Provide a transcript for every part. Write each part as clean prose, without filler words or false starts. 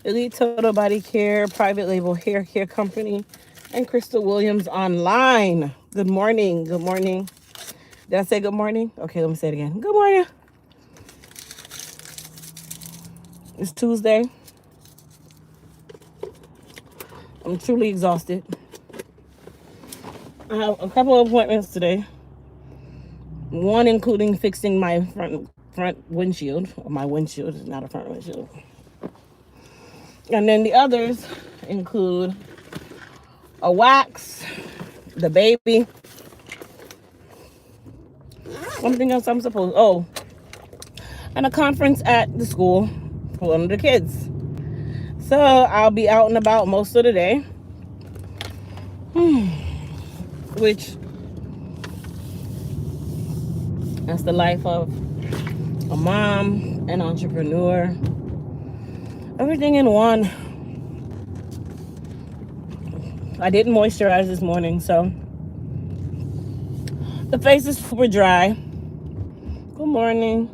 Elite Total Body Care, private label hair care company, and Crystal Williams Online. Good morning. Good morning. Did I say good morning? Okay, let me say it again. Good morning. It's Tuesday. I'm truly exhausted. I have a couple of appointments today. One including fixing my front windshield. My windshield is not a front windshield. And then the others include a wax, the baby, something else I'm supposed. Oh, and a conference at the school for one of the kids. So I'll be out and about most of the day. Which that's the life of a mom, an entrepreneur, everything in one. I didn't moisturize this morning, so the face is super dry. Good morning.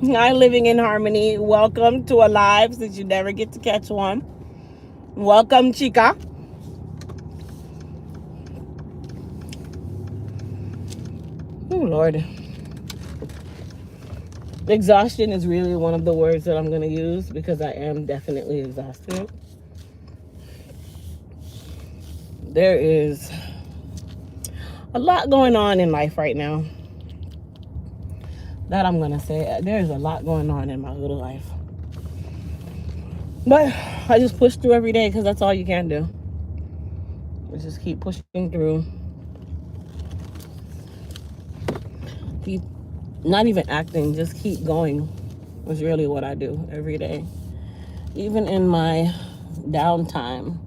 Hi, Living in Harmony. Welcome to a live since you never get to catch one. Welcome, Chica. Oh, Lord. Exhaustion is really one of the words that I'm going to use because I am definitely exhausted. There is a lot going on in life right now. That I'm going to say. There's a lot going on in my little life. But I just push through every day because that's all you can do. We just keep pushing through. Keep not even acting, just keep going is really what I do every day. Even in my downtime.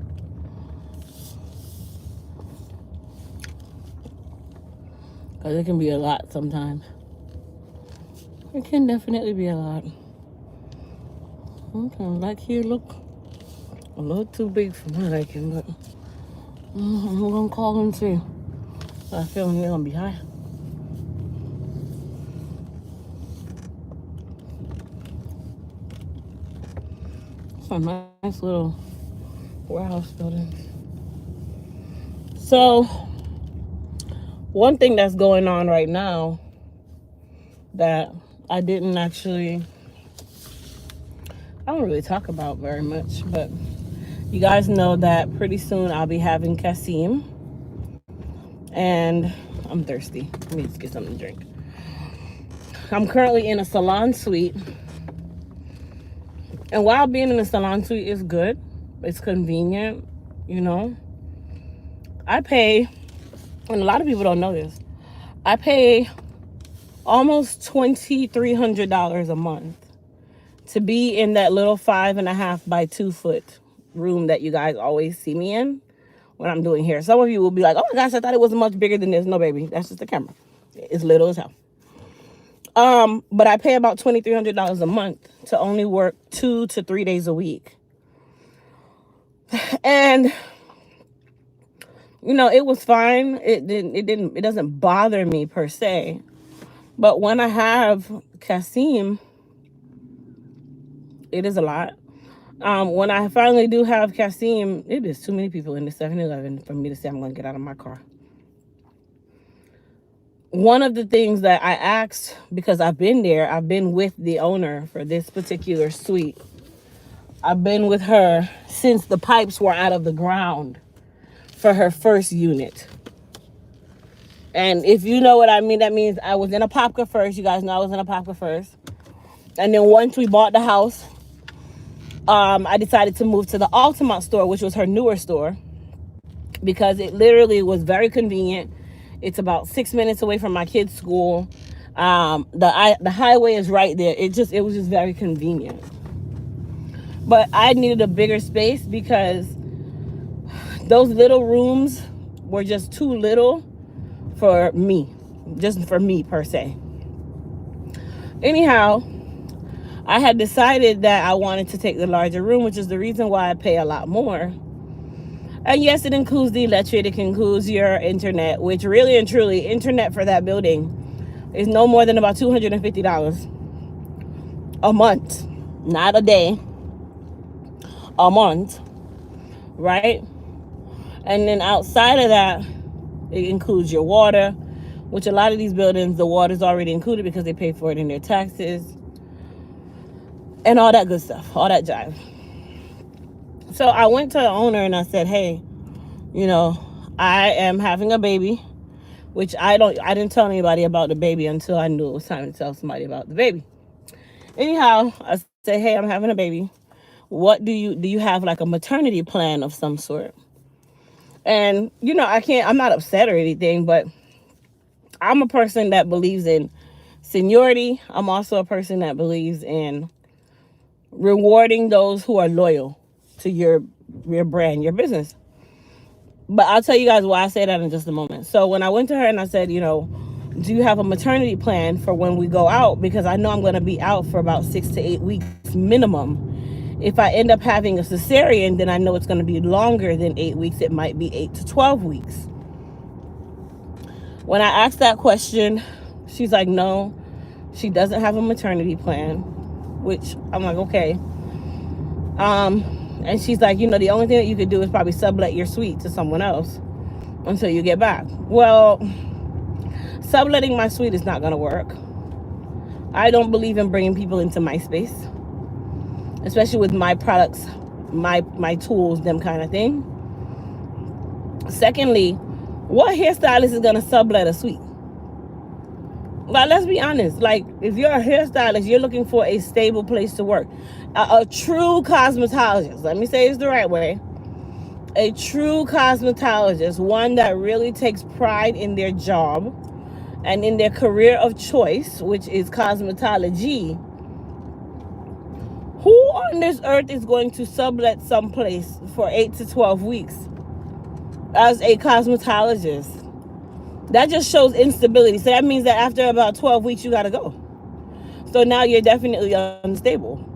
Because it can be a lot sometimes. It can definitely be a lot. Okay, like here look a little too big for my liking, but I'm gonna call and see. I feel they're gonna be high. It's a nice little warehouse building. So, one thing that's going on right now that I don't really talk about very much, but you guys know that pretty soon I'll be having Kasim, and I'm thirsty. Let me just get something to drink. I'm currently in a salon suite, and while being in a salon suite is good, it's convenient, you know. I pay, and a lot of people don't know this, I pay almost $2,300 a month to be in that little 5.5 by 2 foot room that you guys always see me in when I'm doing hair. Some of you will be like, oh my gosh, I thought it was much bigger than this. No, baby, that's just the camera. It's little as hell. But I pay about $2,300 a month to only work 2 to 3 days a week. And you know, it was fine. It doesn't bother me per se. But when I have Kasim, it is a lot. When I finally do have Kasim, it is too many people in the 7-Eleven for me to say I'm going to get out of my car. One of the things that I asked, because I've been with the owner for this particular suite. I've been with her since the pipes were out of the ground for her first unit. And if you know what I mean, that means I was in Apopka first. You guys know I was in Apopka first. And then once we bought the house, I decided to move to the Altamont store, which was her newer store, because it literally was very convenient. It's about 6 minutes away from my kids' school. The highway is right there. It was just very convenient. But I needed a bigger space because those little rooms were just too little for me, just for me per se. Anyhow, I had decided that I wanted to take the larger room, which is the reason why I pay a lot more. And yes, it includes the electric, it includes your internet, which really and truly, internet for that building is no more than about $250 a month. Not a day, a month, right? And then outside of that, it includes your water, which a lot of these buildings, the water's already included because they pay for it in their taxes and all that good stuff, all that jive. So I went to the owner and I said, hey, you know, I am having a baby, which I didn't tell anybody about the baby until I knew it was time to tell somebody about the baby. Anyhow, I said, hey, I'm having a baby. What do you have like a maternity plan of some sort? And, you know, I'm not upset or anything, but I'm a person that believes in seniority. I'm also a person that believes in rewarding those who are loyal to your brand, your business. But I'll tell you guys why I say that in just a moment. So when I went to her and I said, you know, do you have a maternity plan for when we go out? Because I know I'm going to be out for about 6 to 8 weeks minimum. If I end up having a cesarean, then I know it's going to be longer than 8 weeks. It might be 8 to 12 weeks. When I asked that question, she's like, no, she doesn't have a maternity plan, which I'm like, okay. And she's like, you know, the only thing that you could do is probably sublet your suite to someone else until you get back. Well, subletting my suite is not going to work. I don't believe in bringing people into my space, especially with my products, my tools, them kind of thing. Secondly, what hairstylist is going to sublet a suite? Like, let's be honest. Like, if you're a hairstylist, you're looking for a stable place to work. A true cosmetologist, let me say this the right way. A true cosmetologist, one that really takes pride in their job and in their career of choice, which is cosmetology. Who on this earth is going to sublet someplace for 8 to 12 weeks as a cosmetologist? That just shows instability. So that means that after about 12 weeks, you got to go. So now you're definitely unstable.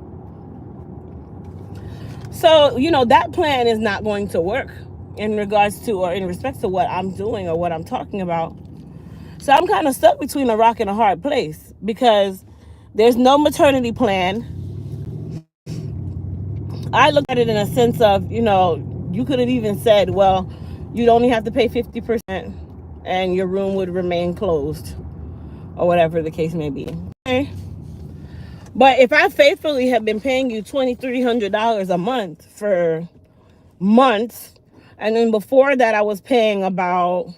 So, you know, that plan is not going to work in regards to or in respect to what I'm doing or what I'm talking about. So I'm kind of stuck between a rock and a hard place because there's no maternity plan. I look at it in a sense of, you know, you could have even said, well, you'd only have to pay 50% and your room would remain closed or whatever the case may be. Okay. But if I faithfully have been paying you $2,300 a month for months, and then before that I was paying about,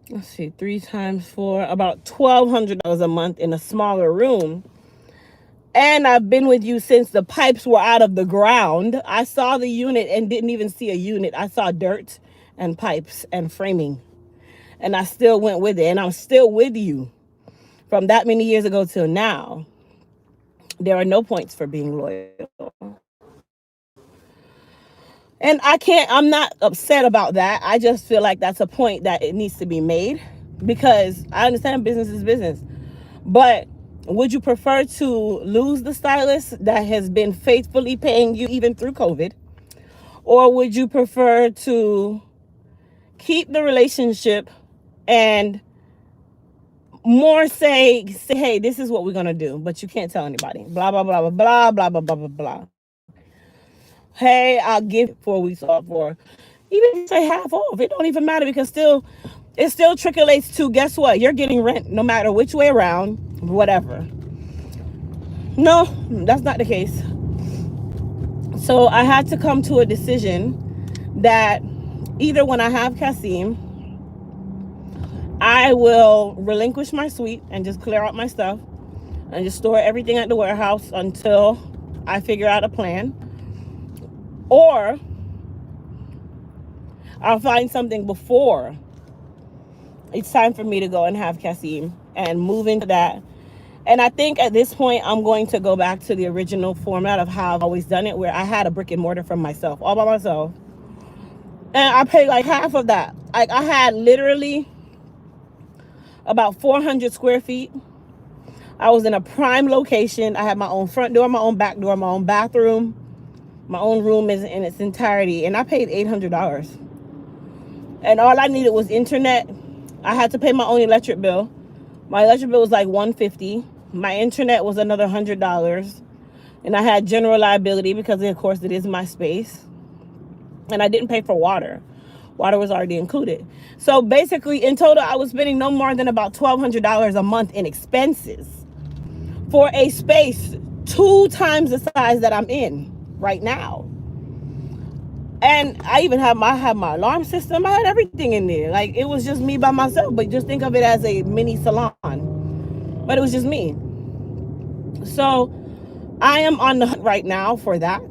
let's see, 3 times 4, about $1,200 a month in a smaller room. And I've been with you since the pipes were out of the ground. I saw the unit and didn't even see a unit. I saw dirt and pipes and framing. And I still went with it. And I'm still with you from that many years ago till now. There are no points for being loyal. And I'm not upset about that. I just feel like that's a point that it needs to be made because I understand business is business. But would you prefer to lose the stylist that has been faithfully paying you even through COVID? Or would you prefer to keep the relationship and more say, hey, this is what we're going to do, but you can't tell anybody. Blah, blah, blah, blah, blah, blah, blah, blah, blah. Hey, I'll give 4 weeks off or even say half off. It don't even matter because it still trickles to, guess what? You're getting rent no matter which way around, whatever. No, that's not the case. So I had to come to a decision that either when I have Kasim, I will relinquish my suite and just clear out my stuff and just store everything at the warehouse until I figure out a plan. Or I'll find something before it's time for me to go and have Kasim and move into that. And I think at this point, I'm going to go back to the original format of how I've always done it, where I had a brick and mortar from myself, all by myself. And I paid like half of that. Like I had literally about 400 square feet. I was in a prime location. I had my own front door, my own back door, my own bathroom, My own room is in its entirety, and I paid $800. And all I needed was internet. I had to pay my own electric bill. My electric bill was like $150. My internet was another $100. And I had general liability because, of course, it is my space. And I didn't pay for water. Water was already included. So basically, in total, I was spending no more than about $1,200 a month in expenses for a space 2 times the size that I'm in right now. And I even had my alarm system. I had everything in there. Like, it was just me by myself. But just think of it as a mini salon. But it was just me. So I am on the hunt right now for that.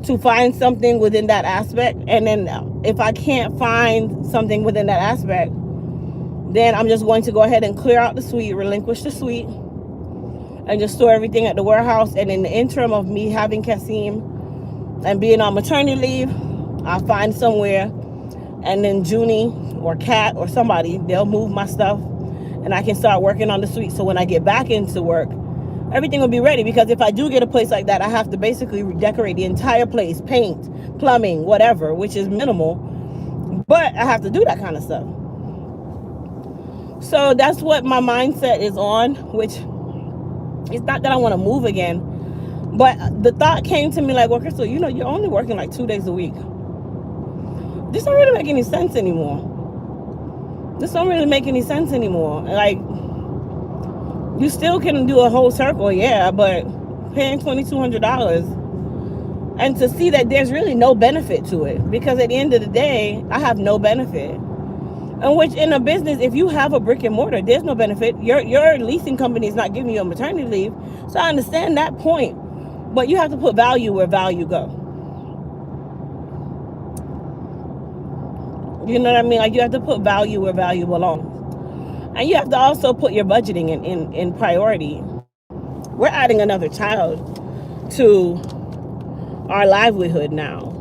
To find something within that aspect. And then if I can't find something within that aspect, then I'm just going to go ahead and clear out the suite, relinquish the suite, and just store everything at the warehouse. And in the interim of me having Kasim and being on maternity leave, I'll find somewhere, and then Junie or Kat or somebody, they'll move my stuff, and I can start working on the suite. So when I get back into work, everything will be ready. Because if I do get a place like that, I have to basically redecorate the entire place, paint, plumbing, whatever, which is minimal, but I have to do that kind of stuff. So that's what my mindset is on, which it's not that I want to move again, but the thought came to me like, well, Crystal, you know, you're only working like 2 days a week. This don't really make any sense anymore. Like, you still can do a whole circle, yeah, but paying $2,200, and to see that there's really no benefit to it, because at the end of the day, I have no benefit. And which, in a business, if you have a brick and mortar, there's no benefit. Your leasing company is not giving you a maternity leave. So I understand that point. But you have to put value where value go. You know what I mean? Like, you have to put value where value belongs. And you have to also put your budgeting in priority. We're adding another child to our livelihood now.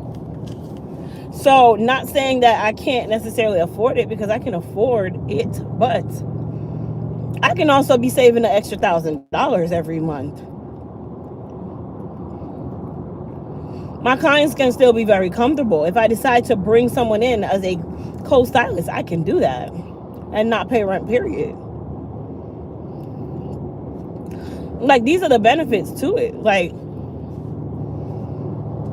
So, not saying that I can't necessarily afford it, because I can afford it, but I can also be saving an extra $1,000 every month. My clients can still be very comfortable. If I decide to bring someone in as a co-stylist, I can do that and not pay rent, period. Like, these are the benefits to it. Like,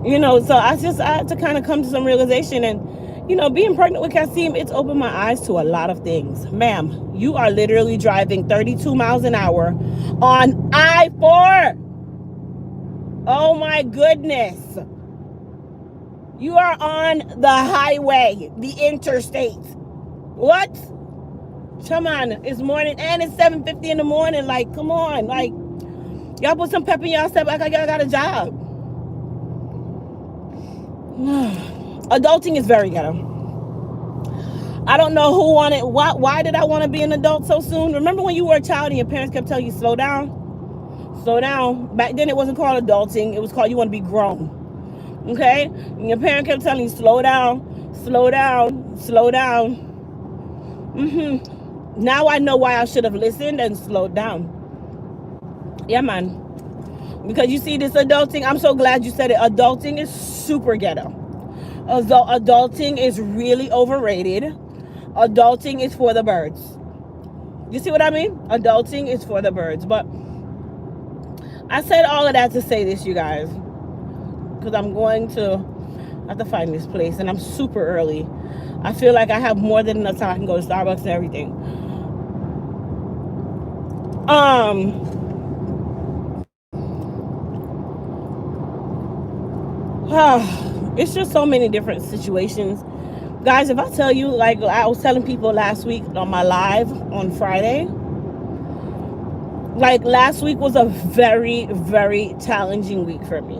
you know, so I had to kind of come to some realization. And, you know, being pregnant with Kasim, it's opened my eyes to a lot of things. Ma'am, you are literally driving 32 miles an hour on I-4. Oh my goodness. You are on the highway, the interstate. What? Come on, it's morning, and it's 7:50 in the morning. Like, come on. Like, y'all put some pep in y'all step like y'all got a job. Adulting is very ghetto. I don't know who wanted, why did I want to be an adult so soon? Remember when you were a child and your parents kept telling you, slow down? Slow down. Back then it wasn't called adulting. It was called, you want to be grown. Okay? And your parent kept telling you, slow down, slow down, slow down. Now I know why I should have listened and slowed down. Yeah, man. Because you see, this adulting, I'm so glad you said it. Adulting is super ghetto. Adulting is really overrated. Adulting is for the birds. You see what I mean? Adulting is for the birds. But I said all of that to say this, you guys, because I'm going to have to find this place, and I'm super early. I feel like I have more than enough time. I can go to Starbucks and everything. It's just so many different situations. Guys, if I tell you, like I was telling people last week on my live on Friday, like last week was a very, very challenging week for me.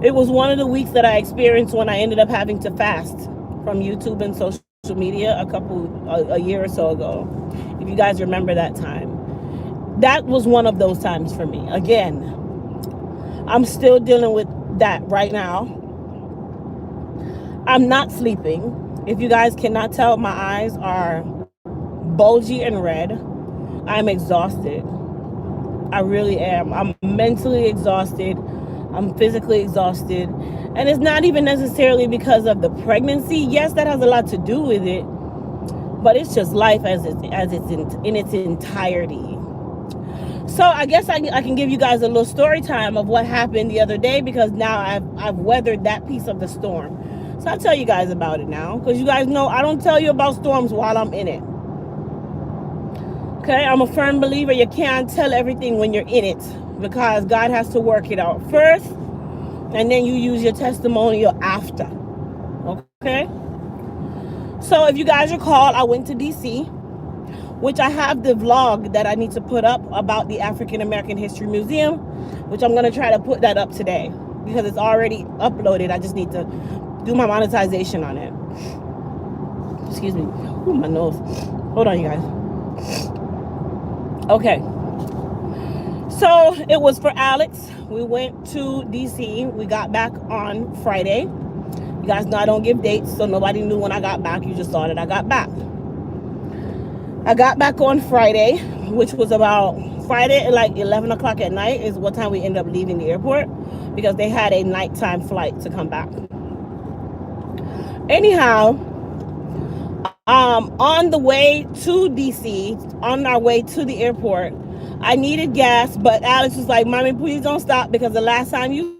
It was one of the weeks that I experienced when I ended up having to fast from YouTube and social media a year or so ago. If you guys remember that time. That was one of those times for me. Again, I'm still dealing with that right now. I'm not sleeping. If you guys cannot tell, my eyes are bulgy and red. I'm exhausted. I really am. I'm mentally exhausted. I'm physically exhausted. And it's not even necessarily because of the pregnancy. Yes, that has a lot to do with it. But it's just life in its entirety. So I guess I can give you guys a little story time of what happened the other day, because now I've weathered that piece of the storm. So I'll tell you guys about it now, because you guys know I don't tell you about storms while I'm in it. Okay, I'm a firm believer you can't tell everything when you're in it, because God has to work it out first, and then you use your testimonial after. Okay? So if you guys recall, I went to DC, which I have the vlog that I need to put up about the African American History Museum, which I'm going to try to put that up today because it's already uploaded. I just need to do my monetization on it. Excuse me. Ooh, my nose. Hold on, you guys. Okay. So it was for Alex. We went to DC. We got back on Friday. You guys know I don't give dates, so nobody knew when I got back. You just saw that I got back. I got back on Friday, which was about Friday at like 11 o'clock at night is what time we ended up leaving the airport, because they had a nighttime flight to come back. Anyhow, on the way to DC, on our way to the airport, I needed gas, but Alex was like, "Mommy, please don't stop, because the last time you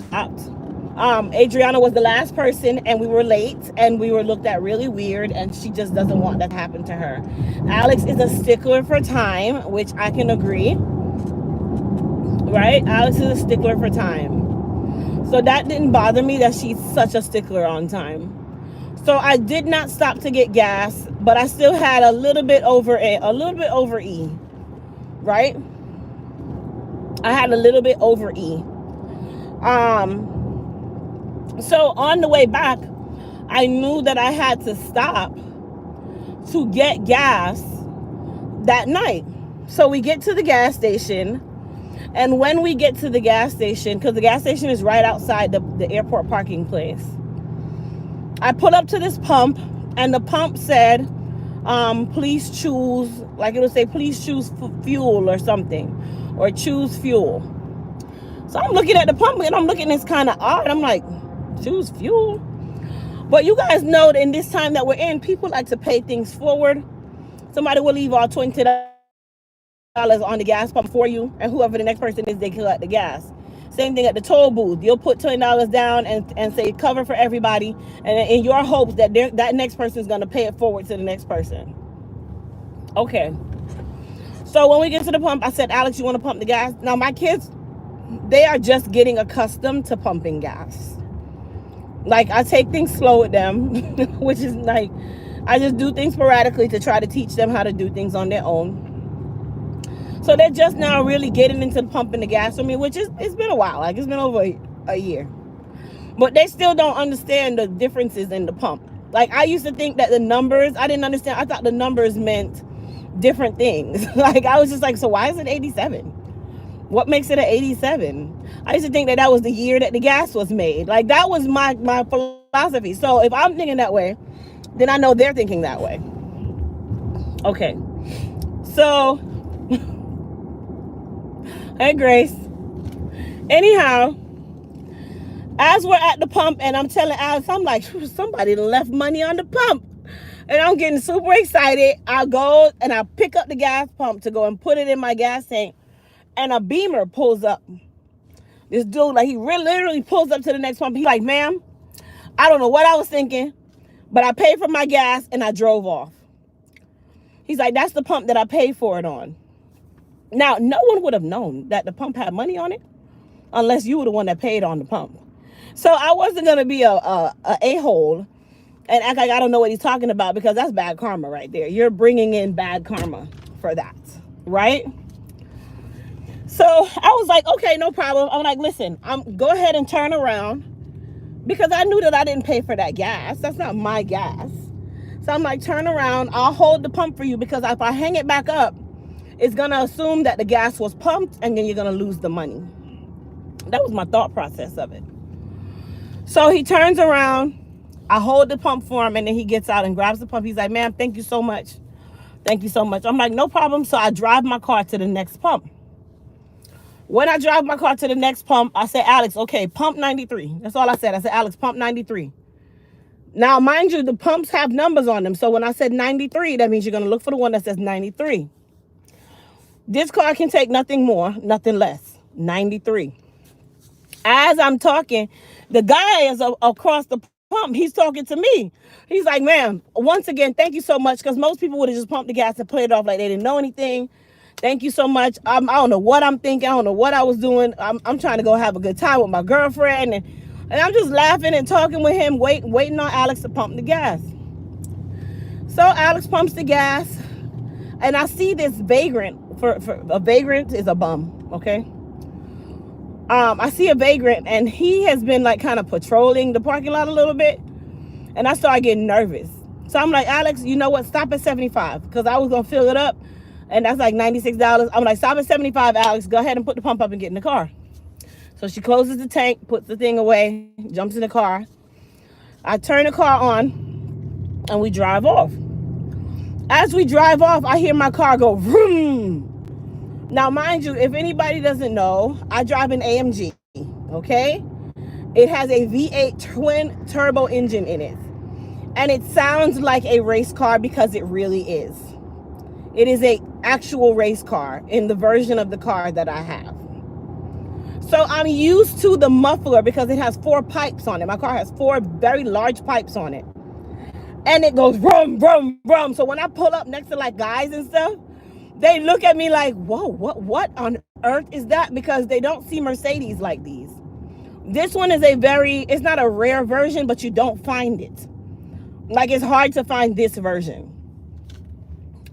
stopped, Adriana was the last person, and we were late, and we were looked at really weird, and she just doesn't want that to happen to her." Alex is a stickler for time, which I can agree, right? Alex is a stickler for time. So that didn't bother me that she's such a stickler on time. So I did not stop to get gas, but I still had a little bit over E, right? I had a little bit over E. So on the way back, I knew that I had to stop to get gas that night. So we get to the gas station, and when we get to the gas station, because the gas station is right outside the airport parking place, I pull up to this pump, and the pump said, please choose, like it would say, please choose fuel or something, or choose fuel. So I'm looking at the pump, and I'm looking, it's kind of odd. I'm like, choose fuel? But you guys know that in this time that we're in, people like to pay things forward. Somebody will leave all $20 on the gas pump for you, and whoever the next person is, they collect the gas. Same thing at the toll booth. You'll put $20 down and say cover for everybody, and in your hopes that that next person is going to pay it forward to the next person. Okay. So when we get to the pump, I said, Alex, you want to pump the gas? Now my kids, they are just getting accustomed to pumping gas. Like, I take things slow with them, which is like, I just do things sporadically to try to teach them how to do things on their own. So they're just now really getting into pumping the gas for me, which is, it's been a while. Like, it's been over a year. But they still don't understand the differences in the pump. Like, I used to think that the numbers, I didn't understand. I thought the numbers meant different things. Like, I was just like, so why is it 87? What makes it an 87? I used to think that that was the year that the gas was made. Like, that was my philosophy. So if I'm thinking that way, then I know they're thinking that way. Okay. So, hey, Grace. Anyhow, as we're at the pump, and I'm telling Alex, I'm like, somebody left money on the pump. And I'm getting super excited. I go and I pick up the gas pump to go and put it in my gas tank. And a Beamer pulls up. This dude, like, he literally pulls up to the next pump. He's like, ma'am, I don't know what I was thinking, but I paid for my gas and I drove off. He's like, that's the pump that I paid for it on. Now, no one would have known that the pump had money on it unless you were the one that paid on the pump. So I wasn't going to be a a-hole and act like I don't know what he's talking about, because that's bad karma right there. You're bringing in bad karma for that, right? So I was like, okay, no problem. I'm like, listen, go ahead and turn around, because I knew that I didn't pay for that gas. That's not my gas. So I'm like, turn around. I'll hold the pump for you, because if I hang it back up, it's going to assume that the gas was pumped, and then you're going to lose the money. That was my thought process of it. So he turns around. I hold the pump for him, and then he gets out and grabs the pump. He's like, ma'am, thank you so much Thank you so much. I'm like, no problem. So I drive my car to the next pump. When I drive my car to the next pump, I said, Alex, okay, pump 93. That's all I said. I said, Alex, pump 93. Now, mind you, the pumps have numbers on them. So when I said 93, that means you're going to look for the one that says 93. This car can take nothing more, nothing less. 93. As I'm talking, the guy is across the pump. He's talking to me. He's like, ma'am, once again, thank you so much. Because most people would have just pumped the gas and played it off like they didn't know anything. Thank you so much. I don't know what I'm thinking. I don't know what I was doing. I'm trying to go have a good time with my girlfriend. And I'm just laughing and talking with him, waiting on Alex to pump the gas. So Alex pumps the gas. And I see this vagrant. For a vagrant is a bum, okay? I see a vagrant, and he has been like kind of patrolling the parking lot a little bit. And I started getting nervous. So I'm like, Alex, you know what? Stop at 75. Because I was going to fill it up. And that's like $96. I'm like, stop at 75, Alex. Go ahead and put the pump up and get in the car. So she closes the tank, puts the thing away, jumps in the car. I turn the car on, and we drive off. As we drive off, I hear my car go vroom. Now, mind you, if anybody doesn't know, I drive an AMG, okay? It has a V8 twin turbo engine in it. And it sounds like a race car because it really is. It is a actual race car in the version of the car that I have. So I'm used to the muffler because it has 4 pipes on it. My car has 4 very large pipes on it. And it goes brum, brum, brum. So when I pull up next to like guys and stuff, they look at me like, whoa, what on earth is that? Because they don't see Mercedes like these. This one is it's not a rare version, but you don't find it. Like, it's hard to find this version.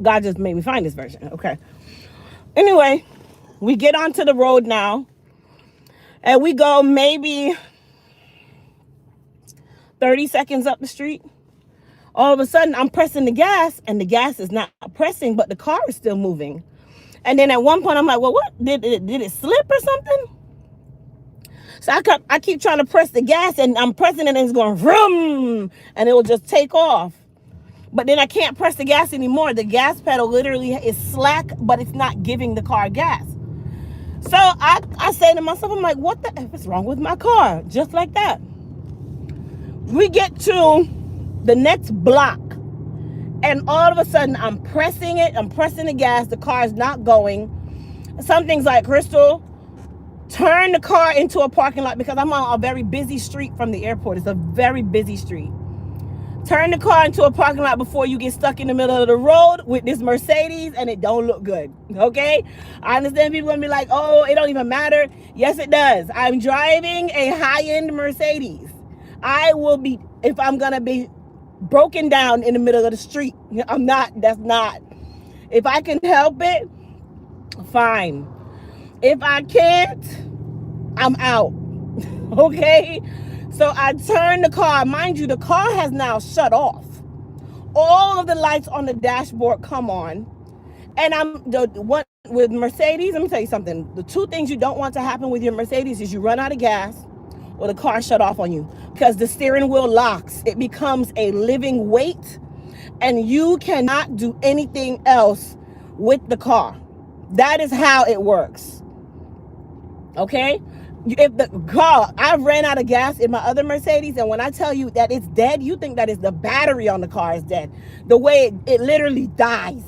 God just made me find this version. Okay. Anyway, we get onto the road now. And we go maybe 30 seconds up the street. All of a sudden, I'm pressing the gas, and the gas is not pressing, but the car is still moving. And then at one point, I'm like, well, what? Did it slip or something? So I keep trying to press the gas, and I'm pressing it, and it's going vroom, and it will just take off. But then I can't press the gas anymore. The gas pedal literally is slack, but it's not giving the car gas. So I say to myself, I'm like, what the F is wrong with my car? Just like that. We get to the next block, and all of a sudden I'm pressing the gas. The car is not going. Something's like, Crystal, turn the car into a parking lot, because I'm on a very busy street from the airport. It's a very busy street. Turn the car into a parking lot before you get stuck in the middle of the road with this Mercedes, and it don't look good, okay? I understand people gonna be like, oh, it don't even matter. Yes, it does. I'm driving a high-end Mercedes. I will be, if I'm gonna be broken down in the middle of the street, that's not. If I can help it, fine. If I can't, I'm out, okay? So I turn the car. Mind you, the car has now shut off. All of the lights on the dashboard come on. And I'm the one with Mercedes. Let me tell you something. The 2 things you don't want to happen with your Mercedes is you run out of gas or the car shut off on you, because the steering wheel locks. It becomes a living weight, and you cannot do anything else with the car. That is how it works. Okay? If the car, I ran out of gas in my other Mercedes, and when I tell you that it's dead, you think that is the battery on the car is dead. The way it literally dies.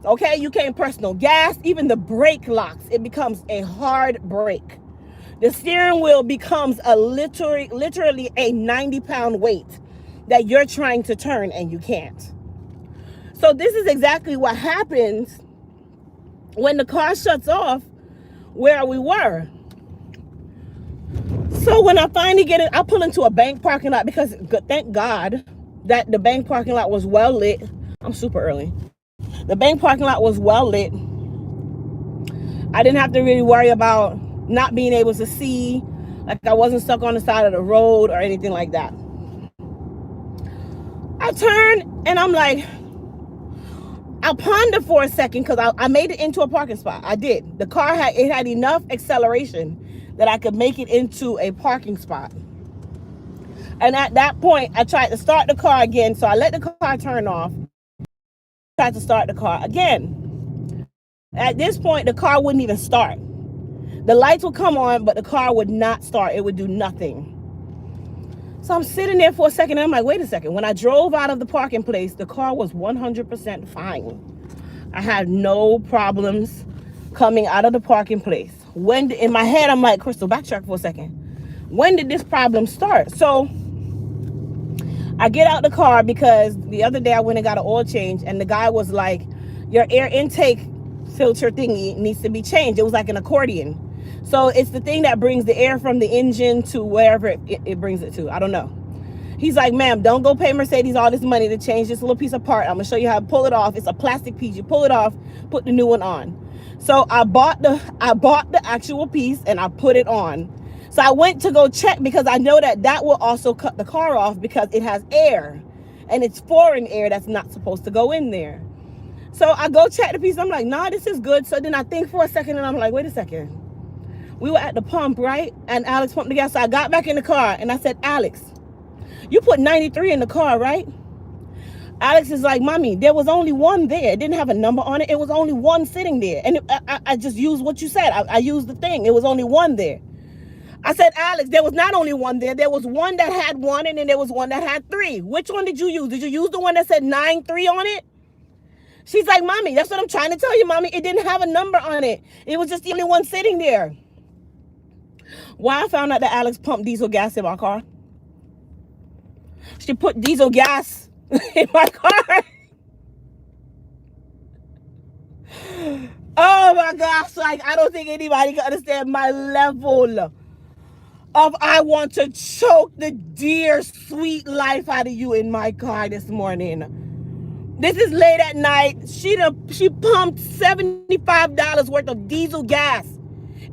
Okay, you can't press no gas. Even the brake locks. It becomes a hard brake. The steering wheel becomes literally a 90-pound weight that you're trying to turn and you can't. So this is exactly what happens when the car shuts off where we were. So when I finally get it, I pull into a bank parking lot, because thank God that the bank parking lot was well lit. I'm super early. The bank parking lot was well lit. I didn't have to really worry about not being able to see. Like, I wasn't stuck on the side of the road or anything like that. I turn and I'm like, I ponder for a second, because I made it into a parking spot. I did. The car had enough acceleration that I could make it into a parking spot. And at that point, I tried to start the car again. So I let the car turn off. tried to start the car again. At this point, the car wouldn't even start. The lights would come on, but the car would not start. It would do nothing. So I'm sitting there for a second, and I'm like, wait a second. When I drove out of the parking place, the car was 100% fine. I had no problems coming out of the parking place. In my head, I'm like, Crystal, backtrack for a second. When did this problem start? So I get out the car because the other day I went and got an oil change, and the guy was like, your air intake filter thingy needs to be changed. It was like an accordion. So it's the thing that brings the air from the engine to wherever it brings it to. I don't know. He's like, ma'am, don't go pay Mercedes all this money to change this little piece of part. I'm gonna show you how to pull it off. It's a plastic piece. You pull it off, put the new one on. So I bought the actual piece and I put it on. So I went to go check because I know that will also cut the car off because it has air, and it's foreign air that's not supposed to go in there. So I go check the piece. I'm like, nah, this is good. So then I think for a second, and I'm like, wait a second. We were at the pump, right? And Alex pumped the gas. So I got back in the car and I said, Alex, you put 93 in the car, right? Alex is like, mommy, there was only one there. It didn't have a number on it. It was only one sitting there. And I just used what you said. I used the thing. It was only one there. I said, Alex, there was not only one there. There was one that had one, and then there was one that had three. Which one did you use? Did you use the one that said 93 on it? She's like, mommy, that's what I'm trying to tell you, mommy. It didn't have a number on it. It was just the only one sitting there. Why I found out that Alex pumped diesel gas in my car? She put diesel gas in my car. Oh my gosh, like I don't think anybody can understand my level of I want to choke the dear sweet life out of you in my car this morning. This is late at night. She pumped $75 worth of diesel gas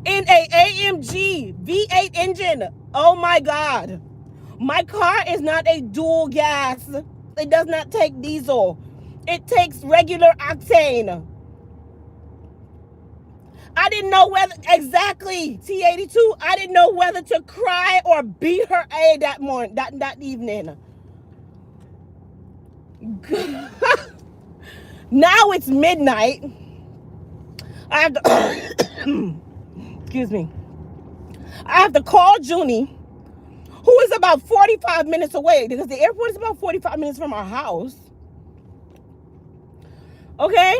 in a AMG V8 engine. Oh my God. My car is not a dual gas. It does not take diesel. It takes regular octane. I didn't know whether, exactly, T82, I didn't know whether to cry or beat her A that morning, that evening. Now it's midnight. I have to, excuse me. I have to call Junie, who is about 45 minutes away, because the airport is about 45 minutes from our house. Okay?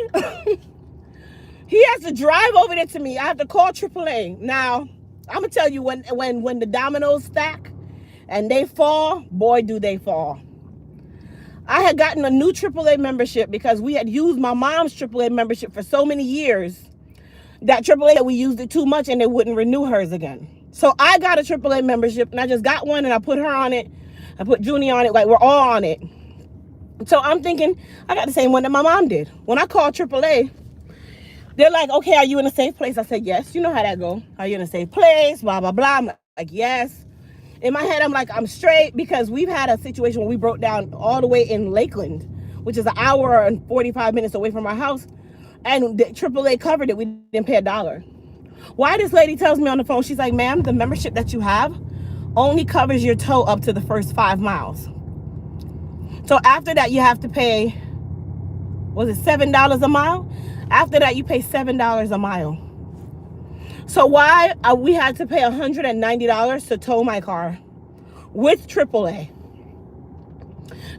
He has to drive over there to me. I have to call AAA. Now, I'm going to tell you, when the dominoes stack and they fall, boy, do they fall. I had gotten a new AAA membership because we had used my mom's AAA membership for so many years that AAA, that we used it too much and they wouldn't renew hers again. So I got a AAA membership, and I just got one, and I put her on it. I put Junie on it. Like, we're all on it. So I'm thinking, I got the same one that my mom did. When I called AAA, they're like, okay, are you in a safe place? I said, yes. You know how that go. Are you in a safe place? Blah, blah, blah. I'm like, yes. In my head, I'm like, I'm straight, because we've had a situation where we broke down all the way in Lakeland, which is an hour and 45 minutes away from our house. And the AAA covered it. We didn't pay $1. Why this lady tells me on the phone, she's like, ma'am, the membership that you have only covers your tow up to the first 5 miles. So after that, you have to pay, was it $7 a mile? After that, you pay $7 a mile. So why we had to pay $190 to tow my car with AAA.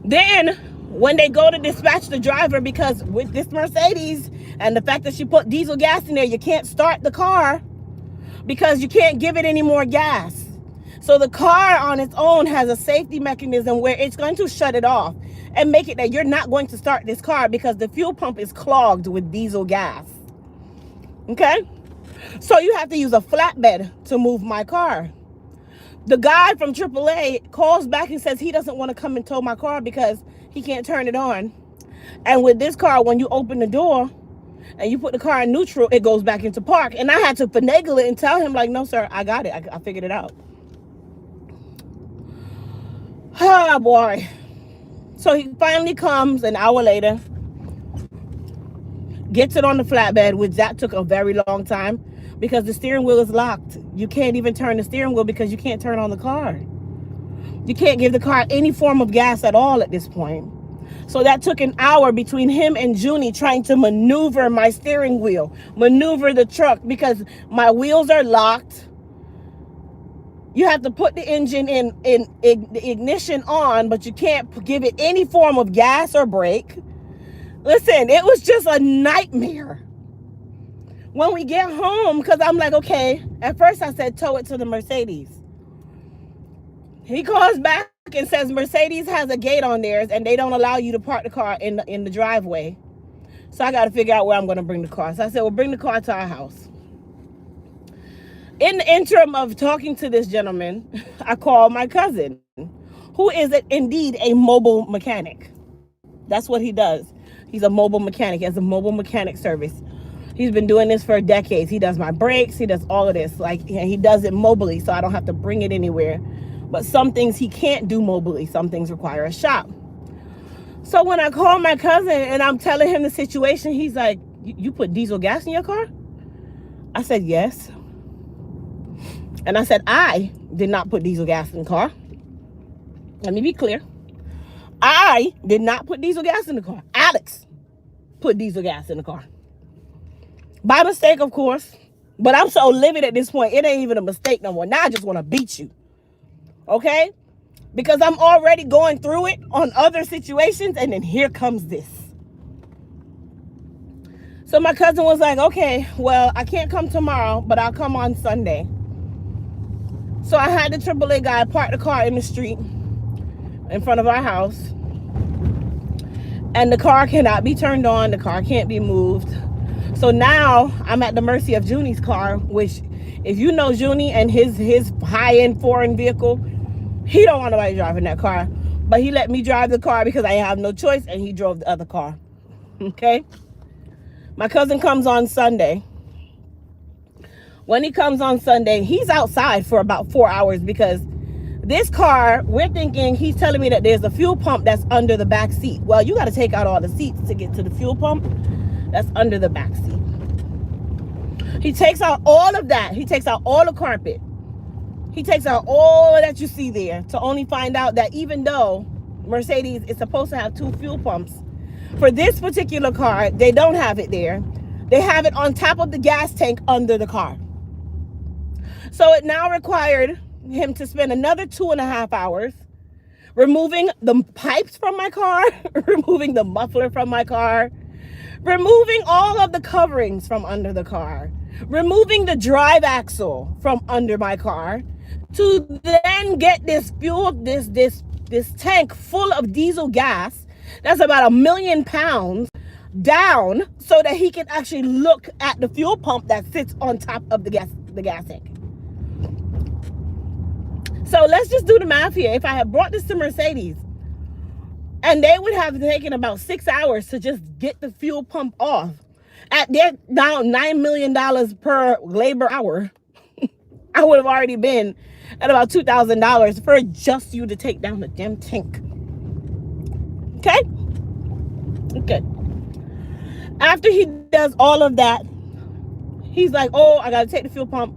Then when they go to dispatch the driver, because with this Mercedes and the fact that she put diesel gas in there, you can't start the car because you can't give it any more gas. So the car on its own has a safety mechanism where it's going to shut it off and make it that you're not going to start this car because the fuel pump is clogged with diesel gas. Okay? So you have to use a flatbed to move my car. The guy from AAA calls back and says he doesn't want to come and tow my car because he can't turn it on. And with this car, when you open the door and you put the car in neutral, it goes back into park. And I had to finagle it and tell him, like, no, sir, I got it. I figured it out. Oh, boy. So he finally comes an hour later, gets it on the flatbed, which that took a very long time because the steering wheel is locked. You can't even turn the steering wheel because you can't turn on the car. You can't give the car any form of gas at all at this point. So that took an hour between him and Junie trying to maneuver my steering wheel, maneuver the truck, because my wheels are locked. You have to put the engine in the ignition on, but you can't give it any form of gas or brake. Listen, it was just a nightmare. When we get home, because I'm like, okay, at first I said tow it to the Mercedes. He calls back and says Mercedes has a gate on theirs and they don't allow you to park the car in the driveway. So I got to figure out where I'm going to bring the car. So I said, well, bring the car to our house. In the interim of talking to this gentleman, I called my cousin, who is indeed a mobile mechanic. That's what he does. He's a mobile mechanic. He has a mobile mechanic service. He's been doing this for decades. He does my brakes. He does all of this. Like, he does it mobily, so I don't have to bring it anywhere. But some things he can't do mobily. Some things require a shop. So when I call my cousin and I'm telling him the situation, he's like, you put diesel gas in your car? I said, yes. And I said, I did not put diesel gas in the car. Let me be clear. I did not put diesel gas in the car. Alex put diesel gas in the car. By mistake, of course. But I'm so livid at this point. It ain't even a mistake no more. Now I just want to beat you. Okay? Because I'm already going through it on other situations, and then here comes this. So my cousin was like, okay, well, I can't come tomorrow, but I'll come on Sunday. So I had the AAA guy park the car in the street in front of our house. And the car cannot be turned on. The car can't be moved. So now I'm at the mercy of Junie's car, which, if you know Junie and his high-end foreign vehicle, he don't want nobody driving that car. But he let me drive the car because I have no choice, and he drove the other car. Okay? My cousin comes on Sunday. When he comes on Sunday, he's outside for about 4 hours because this car, we're thinking, he's telling me that there's a fuel pump that's under the back seat. Well, you got to take out all the seats to get to the fuel pump that's under the back seat. He takes out all of that. He takes out all the carpet. He takes out all that you see there to only find out that even though Mercedes is supposed to have 2 fuel pumps, for this particular car, they don't have it there. They have it on top of the gas tank under the car. So it now required him to spend another 2.5 hours removing the pipes from my car, removing the muffler from my car, removing all of the coverings from under the car, removing the drive axle from under my car, to then get this fuel, this tank full of diesel gas that's about 1 million pounds down, so that he can actually look at the fuel pump that sits on top of the gas tank. So let's just do the math here. If I had brought this to Mercedes, and they would have taken about 6 hours to just get the fuel pump off, at their now $9 million per labor hour, I would have already been at about $2,000 for just you to take down the damn tank. Okay? Good. After he does all of that, he's like, oh, I gotta take the fuel pump.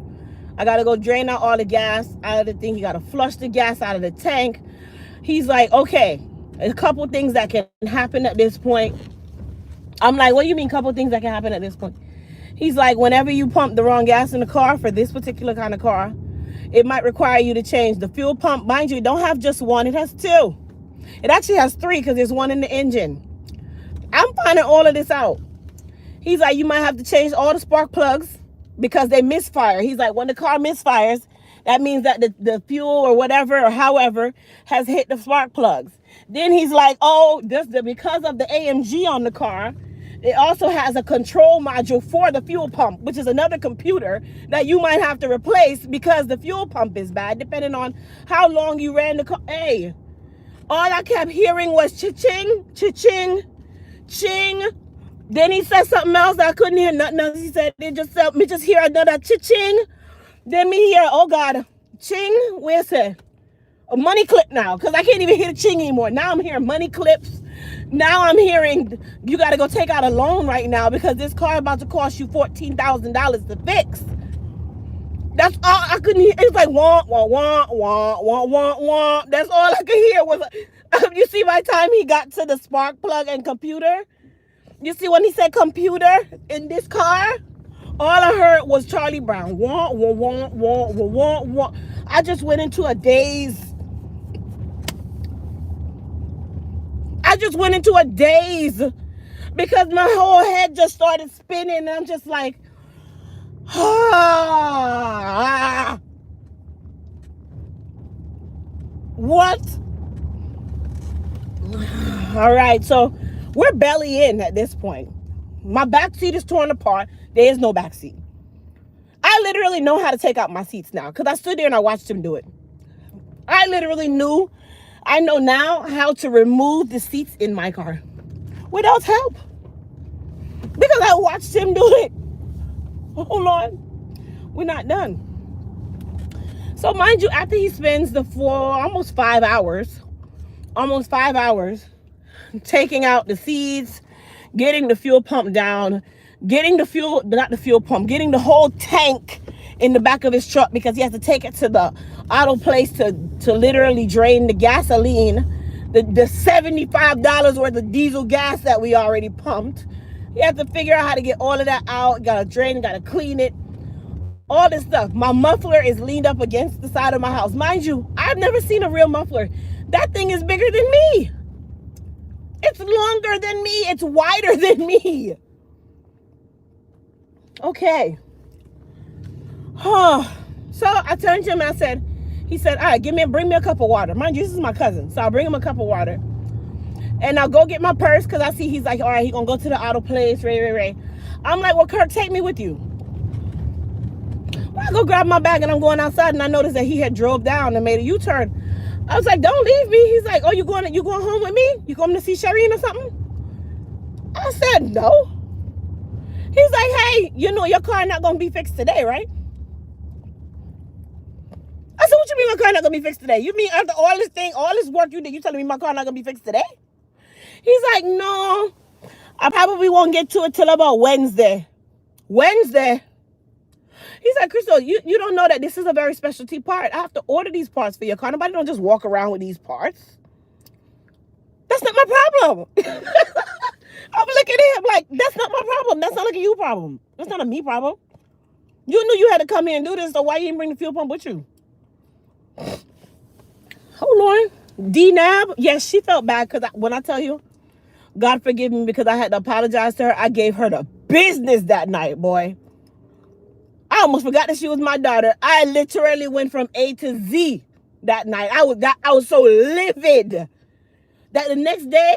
I gotta go drain out all the gas out of the thing. You gotta flush the gas out of the tank. He's like, okay, a couple things that can happen at this point. I'm like, what do you mean couple things that can happen at this point? He's like, whenever you pump the wrong gas in the car for this particular kind of car, it might require you to change the fuel pump. Mind you, it don't have just one, it has 2. It actually has 3 because there's one in the engine. I'm finding all of this out. He's like, you might have to change all the spark plugs because they misfire. He's like, when the car misfires, that means that the fuel or whatever or however has hit the spark plugs. Then he's like, oh, because of the AMG on the car, it also has a control module for the fuel pump, which is another computer that you might have to replace because the fuel pump is bad, depending on how long you ran the car. Hey, all I kept hearing was cha-ching, cha-ching, ching. Then he said something else that I couldn't hear nothing else. He said, they just felt me just hear another cha-ching. Then me hear, oh God, ching, where's it? A money clip now, because I can't even hear the ching anymore. Now I'm hearing money clips. Now I'm hearing you got to go take out a loan right now because this car is about to cost you $14,000 to fix. That's all I couldn't hear. It's like wah, wah, wah, wah, wah, wah, wah. That's all I could hear was You see by the time he got to the spark plug and computer, you see when he said computer in this car, all I heard was Charlie Brown. Wah, wah, wah, wah, wah, wah, wah. I just went into a daze. Because my whole head just started spinning, and I'm just like, ah, what? All right, so we're belly in at this point. My back seat is torn apart. There is no back seat. I literally know how to take out my seats now because I stood there and I watched him do it. I know now how to remove the seats in my car without help because I watched him do it. Hold on. We're not done. So mind you, after he spends the almost 5 hours taking out the seeds, getting the fuel pump down, getting the whole tank in the back of his truck because he has to take it to the auto place to literally drain the gasoline, the $75 worth of diesel gas that we already pumped. He has to figure out how to get all of that out, gotta drain, gotta clean it, all this stuff. My muffler is leaned up against the side of my house. Mind you, I've never seen a real muffler. That thing is bigger than me. It's longer than me. It's wider than me. Okay. So I turned to him and he said, all right, bring me a cup of water. Mind you, this is my cousin. So I'll bring him a cup of water. And I'll go get my purse because I see he's like, all right, he's going to go to the auto place. Ray. I'm like, well, Kirk, take me with you. Well, I go grab my bag and I'm going outside and I noticed that he had drove down and made a U-turn. I was like, don't leave me. He's like, oh, you going home with me? You going to see Shireen or something? I said, no. He's like, hey, you know your car not going to be fixed today, right? I said, what you mean my car not going to be fixed today? You mean after all this work you did, you telling me my car not going to be fixed today? He's like, no, I probably won't get to it till about Wednesday. He's like, Crystal, you don't know that this is a very specialty part. I have to order these parts for your car. Nobody don't just walk around with these parts. That's not my problem. I'm looking at him like, that's not my problem. That's not like a you problem. That's not a me problem. You knew you had to come here and do this, so why you didn't bring the fuel pump with you? Hold on. D-Nab, yes, she felt bad because when I tell you, God forgive me because I had to apologize to her. I gave her the business that night, boy. I almost forgot that she was my daughter. I literally went from A to Z that night. I was so livid that the next day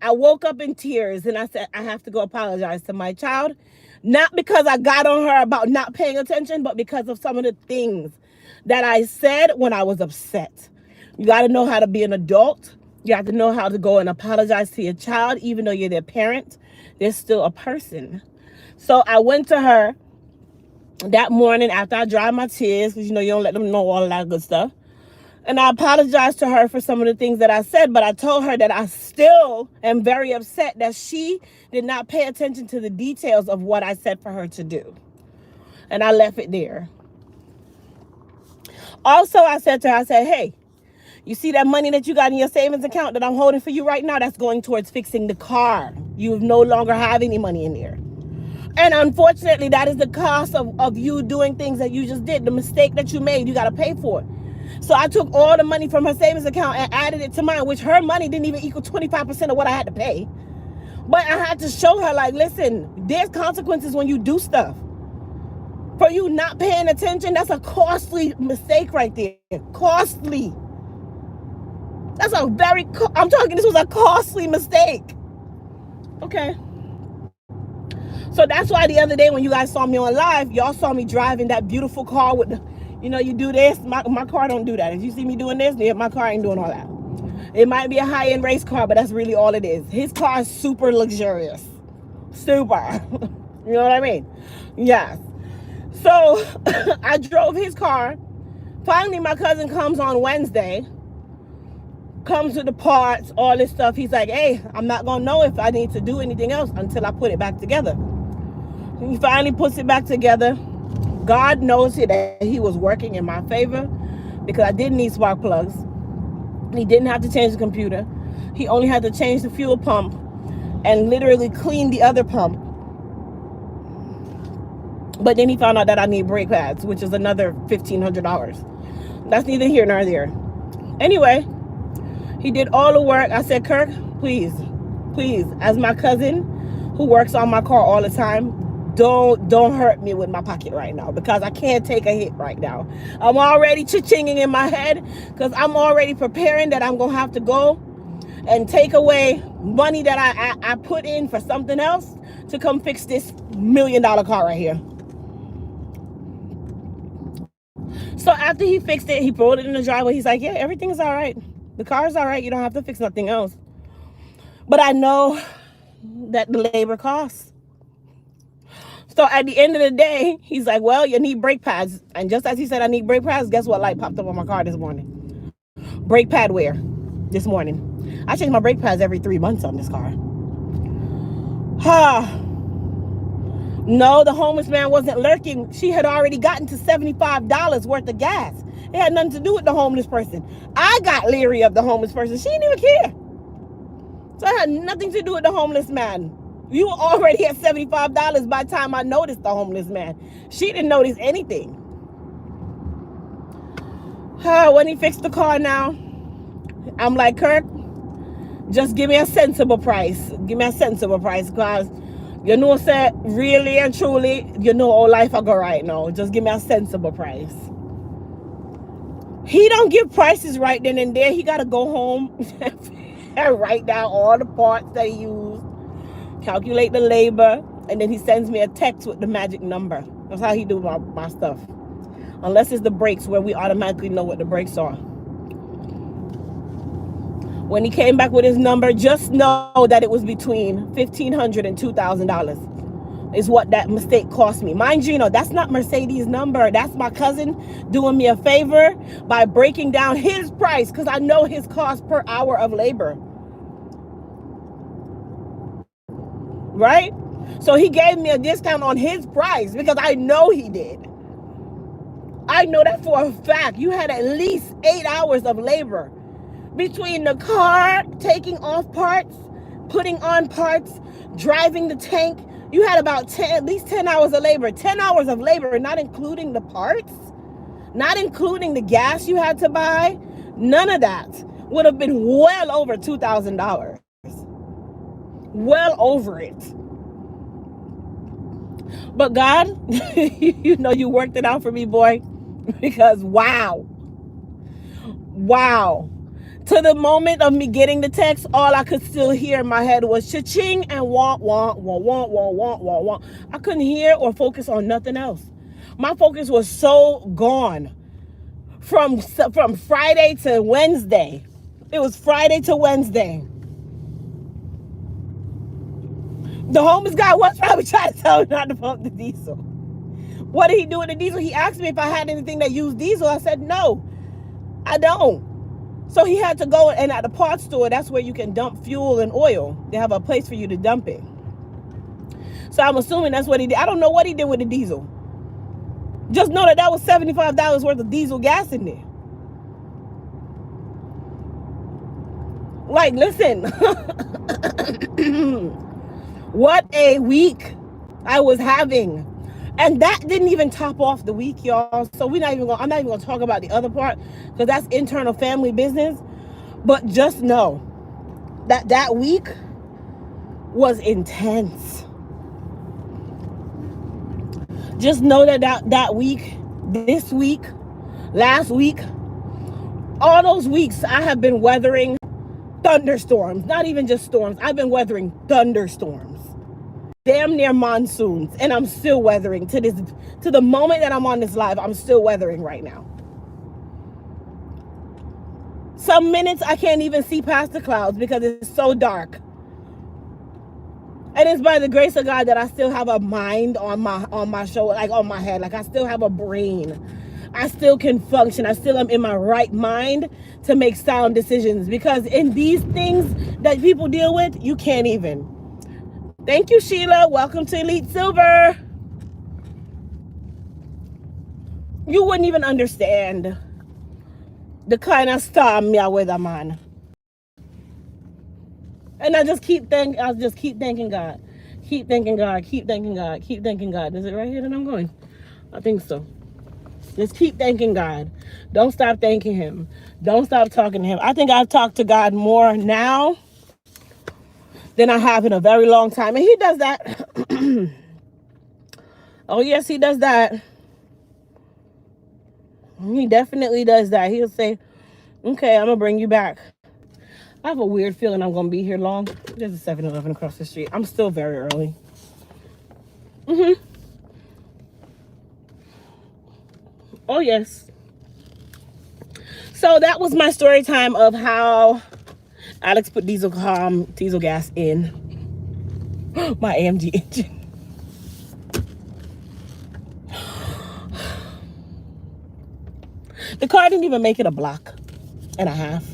I woke up in tears and I said, I have to go apologize to my child. Not because I got on her about not paying attention, but because of some of the things that I said when I was upset. You got to know how to be an adult. You have to know how to go and apologize to your child. Even though you're their parent, they're still a person. So I went to her that morning after I dried my tears, because you don't let them know all of that good stuff. And I apologized to her for some of the things that I said, but I told her that I still am very upset that she did not pay attention to the details of what I said for her to do. And I left it there. Also, I said to her, hey, you see that money that you got in your savings account that I'm holding for you right now? That's going towards fixing the car. You no longer have any money in there. And unfortunately, that is the cost of you doing things that you just did. The mistake that you made, you got to pay for it. So I took all the money from her savings account and added it to mine, which her money didn't even equal 25% of what I had to pay. But I had to show her, like, listen, there's consequences when you do stuff. For you not paying attention, that's a costly mistake right there. Costly. That's a this was a costly mistake. Okay. So that's why the other day when you guys saw me on live, y'all saw me driving that beautiful car with the, you do this. My car don't do that. If you see me doing this, yeah, my car ain't doing all that. It might be a high-end race car, but that's really all it is. His car is super luxurious. Super. You know what I mean? Yes. So I drove his car. Finally, my cousin comes on Wednesday. Comes with the parts, all this stuff. He's like, hey, I'm not going to know if I need to do anything else until I put it back together. He finally puts it back together. God knows that he was working in my favor because I didn't need spark plugs. He didn't have to change the computer. He only had to change the fuel pump and literally clean the other pump. But then he found out that I need brake pads, which is another $1,500. That's neither here nor there. Anyway, he did all the work. I said, Kirk, please, as my cousin who works on my car all the time, don't hurt me with my pocket right now, because I can't take a hit right now. I'm already cha-chinging in my head because I'm already preparing that I'm going to have to go and take away money that I put in for something else to come fix this $1 million car right here. So after he fixed it, he pulled it in the driveway. He's like, yeah, everything is all right. The car is all right. You don't have to fix nothing else. But I know that the labor costs. So at the end of the day, he's like, well, you need brake pads. And just as he said, I need brake pads, guess what light popped up on my car this morning? Brake pad wear this morning. I change my brake pads every 3 months on this car. No, the homeless man wasn't lurking. She had already gotten to $75 worth of gas. It had nothing to do with the homeless person. I got leery of the homeless person. She didn't even care. So it had nothing to do with the homeless man. You were already at $75 by the time I noticed the homeless man. She didn't notice anything. When he fixed the car now, I'm like, Kirk, just give me a sensible price. Give me a sensible price, because you know, say, really and truly, you know how life I go right now. Just give me a sensible price. He don't give prices right then and there. He got to go home and write down all the parts that he used, calculate the labor, and then he sends me a text with the magic number. That's how he do my stuff. Unless it's the brakes, where we automatically know what the brakes are. When he came back with his number, just know that it was between $1,500 and $2,000 is what that mistake cost me. Mind you, that's not Mercedes' number. That's my cousin doing me a favor by breaking down his price, because I know his cost per hour of labor. Right? So he gave me a discount on his price because I know he did. I know that for a fact. You had at least 8 hours of labor between the car, taking off parts, putting on parts, driving the tank. You had about at least 10 hours of labor. 10 hours of labor, not including the parts, not including the gas you had to buy. None of that would have been well over $2,000. Well over it. But God, you worked it out for me, boy. Because wow. To the moment of me getting the text, all I could still hear in my head was cha-ching and wah, wah, wah, wah, wah, wah, wah, wah. I couldn't hear or focus on nothing else. My focus was so gone from Friday to Wednesday. It was Friday to Wednesday. The homeless guy was probably trying to tell me not to pump the diesel. What did he do with the diesel? He asked me if I had anything that used diesel. I said, no, I don't. So he had to go, and at the parts store, that's where you can dump fuel and oil. They have a place for you to dump it. So I'm assuming that's what he did. I don't know what he did with the diesel. Just know that was $75 worth of diesel gas in there. Like, listen. What a week I was having. And that didn't even top off the week, y'all. So I'm not even gonna talk about the other part, because that's internal family business. But just know that week was intense. Just know that week, this week, last week, all those weeks I have been weathering thunderstorms. Not even just storms. I've been weathering thunderstorms. Damn near monsoons, and I'm still weathering to the moment that I'm on this live. I'm still weathering right now. Some minutes I can't even see past the clouds because it's so dark. And it's by the grace of God that I still have a mind on my shoulder, like on my head. Like I still have a brain. I still can function. I still am in my right mind to make sound decisions, because in these things that people deal with, you can't even. Thank you, Sheila. Welcome to Elite Silver. You wouldn't even understand the kind of storm me with a man. And I just keep thanking God. Keep thanking God. Keep thanking God. Keep thanking God. Is it right here that I'm going? I think so. Just keep thanking God. Don't stop thanking him. Don't stop talking to him. I think I've talked to God more now than I have in a very long time. And he does that. Oh, yes, he does that. He definitely does that. He'll say, okay, I'm going to bring you back. I have a weird feeling I'm going to be here long. There's a 7-Eleven across the street. I'm still very early. Oh, yes. So that was my story time of how Alex put diesel gas in my AMG engine. The car didn't even make it a block and a half.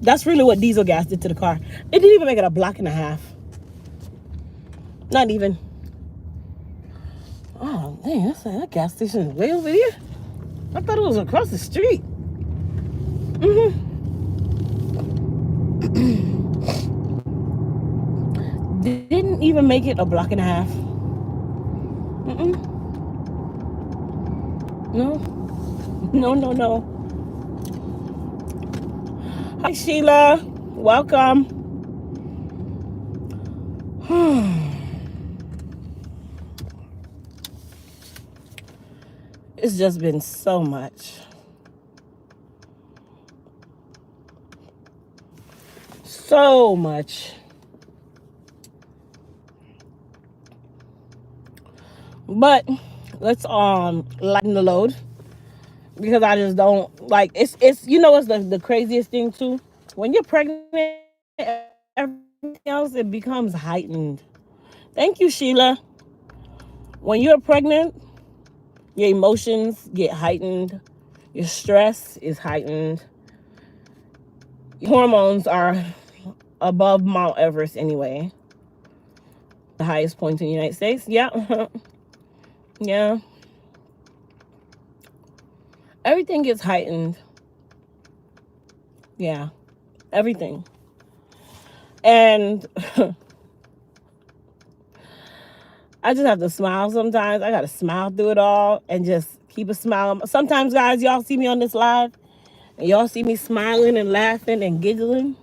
That's really what diesel gas did to the car. It didn't even make it a block and a half. Not even. Oh, man, that gas station is way over here. I thought it was across the street. Didn't even make it a block and a half. No. No. Hi, Sheila. Welcome. It's just been so much. So much. But let's lighten the load, because I just don't like it's you know what's the craziest thing too? When you're pregnant, everything else it becomes heightened. Thank you, Sheila. When you're pregnant, your emotions get heightened. Your stress is heightened. Your hormones are above Mount Everest anyway. The highest point in the United States. Yeah. Yeah. Everything gets heightened. Yeah. Everything. And I just have to smile sometimes. I got to smile through it all and just keep a smile. Sometimes, guys, y'all see me on this live and y'all see me smiling and laughing and giggling.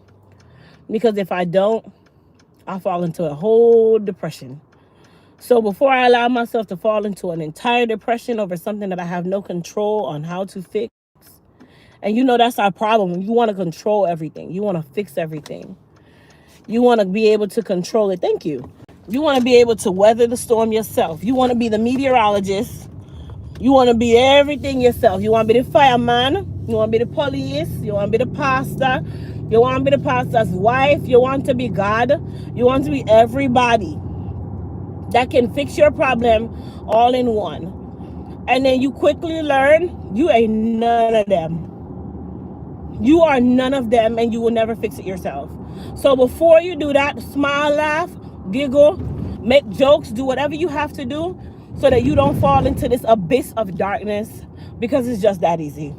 Because if I don't, I'll fall into a whole depression. So before I allow myself to fall into an entire depression over something that I have no control on how to fix, and you know that's our problem. You want to control everything. You want to fix everything. You want to be able to control it. Thank you. You want to be able to weather the storm yourself. You want to be the meteorologist. You want to be everything yourself. You want to be the fireman. You want to be the police. You want to be the pastor. You want to be the pastor's wife. You want to be God. You want to be everybody that can fix your problem all in one. And then you quickly learn you ain't none of them. You are none of them, and you will never fix it yourself. So before you do that, smile, laugh, giggle, make jokes, do whatever you have to do so that you don't fall into this abyss of darkness, because it's just that easy.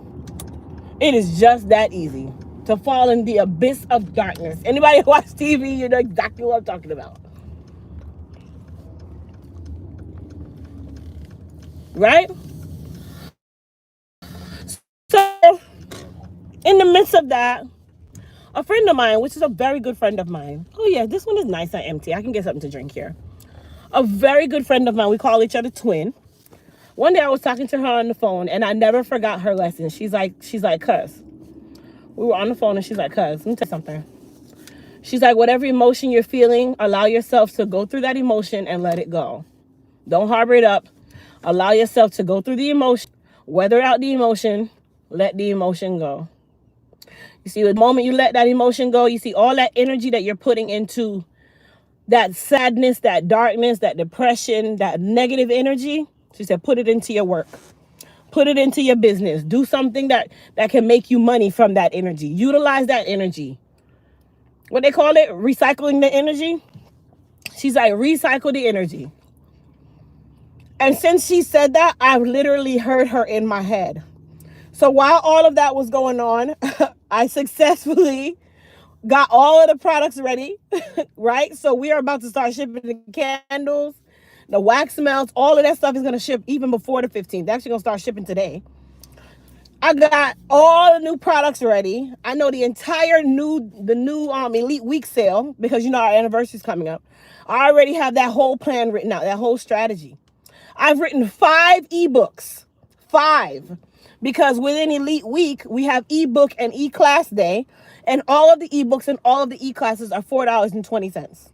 It is just that easy to fall in the abyss of darkness. Anybody watch TV, you know exactly what I'm talking about. Right? So, in the midst of that, a friend of mine, which is a very good friend of mine. Oh, yeah, this one is nice and empty. I can get something to drink here. A very good friend of mine. We call each other twin. One day I was talking to her on the phone, and I never forgot her lesson. She's like, cuz. We were on the phone, and she's like, cuz, let me tell you something. She's like, whatever emotion you're feeling, allow yourself to go through that emotion and let it go. Don't harbor it up. Allow yourself to go through the emotion, weather out the emotion, let the emotion go. You see, the moment you let that emotion go, you see all that energy that you're putting into that sadness, that darkness, that depression, that negative energy. She said, put it into your work. Put it into your business. Do something that can make you money from that energy. Utilize that energy. What they call it? Recycling the energy. She's like, recycle the energy. And since she said that, I've literally heard her in my head. So while all of that was going on, I successfully Got all of the products ready, right? So we are about to start shipping the candles, the wax melts, all of that stuff is going to ship even before the 15th. They're actually going to start shipping today. I got all the new products ready. I know the new Elite Week sale, because you know our anniversary is coming up. I already have that whole plan written out, that whole strategy. I've written 5 ebooks. 5. Because within Elite Week, we have ebook and e-class day. And all of the ebooks and all of the e-classes are $4.20.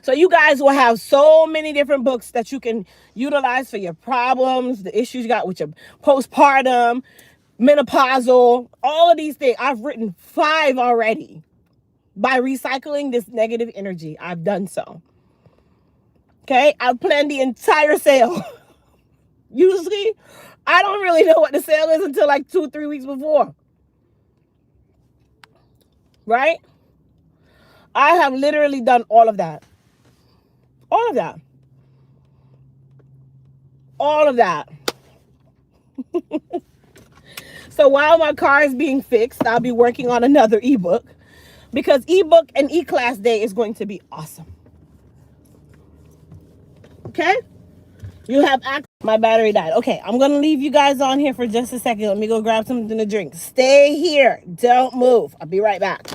So you guys will have so many different books that you can utilize for your problems, the issues you got with your postpartum, menopausal, all of these things. I've written 5 already. By recycling this negative energy, I've done so. Okay, I've planned the entire sale. Usually, I don't really know what the sale is until like 2-3 weeks before. Right? I have literally done all of that. All of that. All of that. So while my car is being fixed, I'll be working on another ebook, because ebook and e-class day is going to be awesome. Okay? You have access. My battery died. Okay, I'm going to leave you guys on here for just a second. Let me go grab something to drink. Stay here. Don't move. I'll be right back.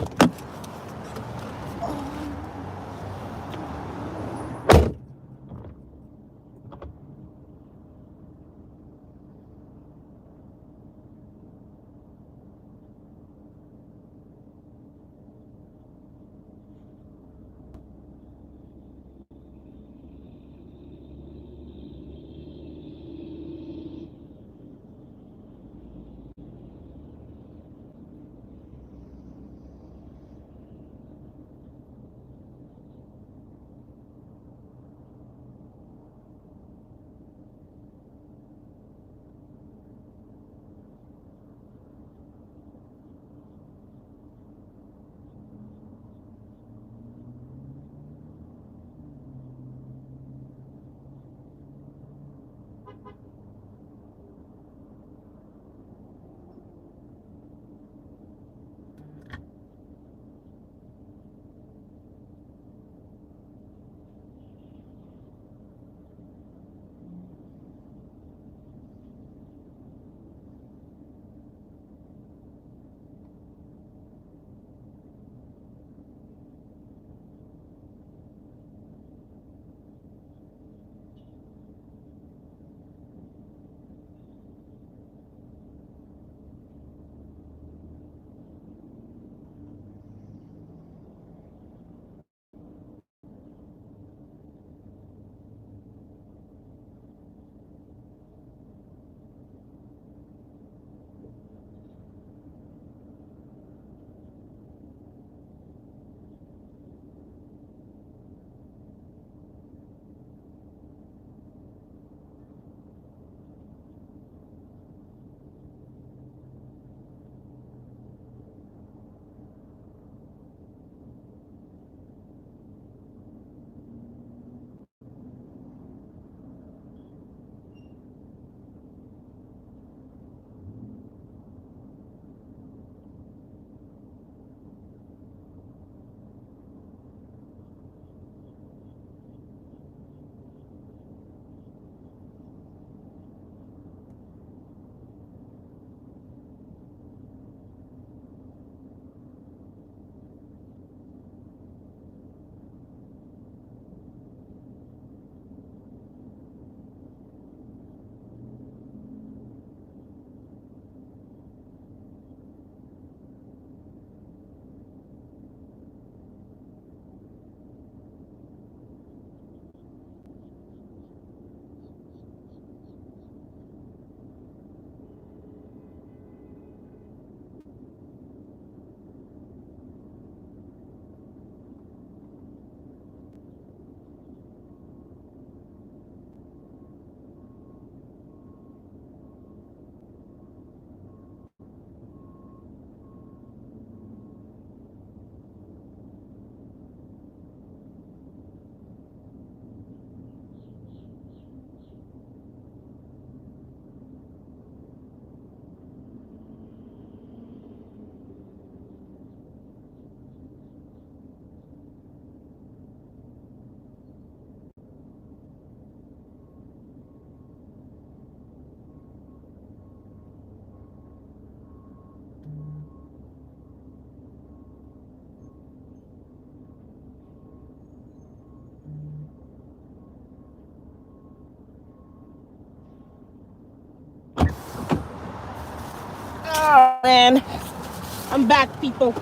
I'm back, people.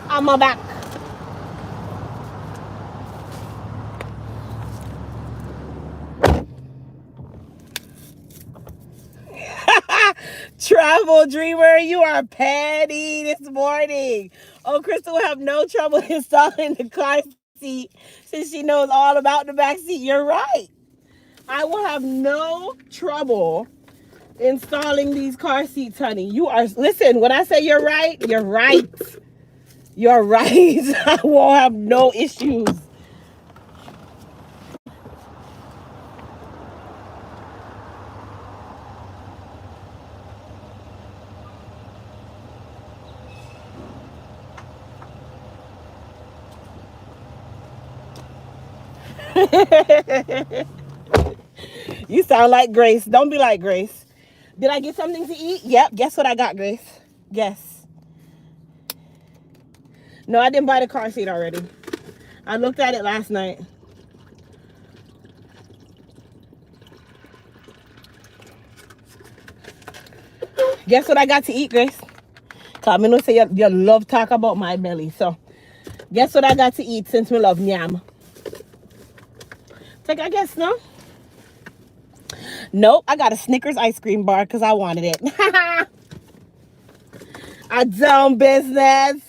I'm back. Travel dreamer, you are petty this morning. Oh, Crystal will have no trouble installing the car seat since she knows all about the back seat. You're right. I will have no trouble installing these car seats, honey. You are, listen, when I say you're right, you're right. You're right. I won't have no issues. You sound like Grace. Don't be like Grace. Did I get something to eat? Yep. Guess what I got, Grace? Guess. No, I didn't buy the car seat already. I looked at it last night. Guess what I got to eat, Grace? Because I'm going to say you love talk about my belly. So, guess what I got to eat since we love nyam? Take a guess, no? Nope, I got a Snickers ice cream bar because I wanted it. I dumb business.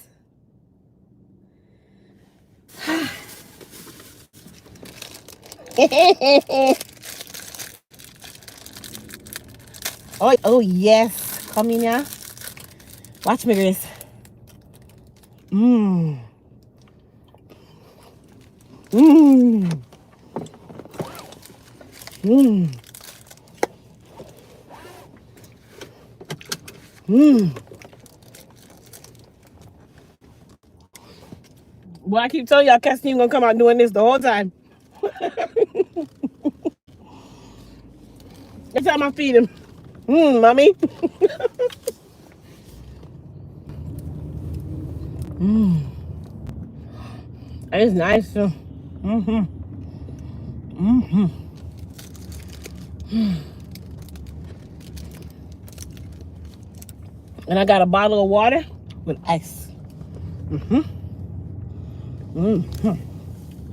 Oh yes. Come in here. Watch me, Grace. Mmm. Mmm. Mmm. Mmm. Well, I keep telling y'all, Cassidy's gonna come out doing this the whole time. Every time I feed him. Mommy. It's nice too. And I got a bottle of water with ice.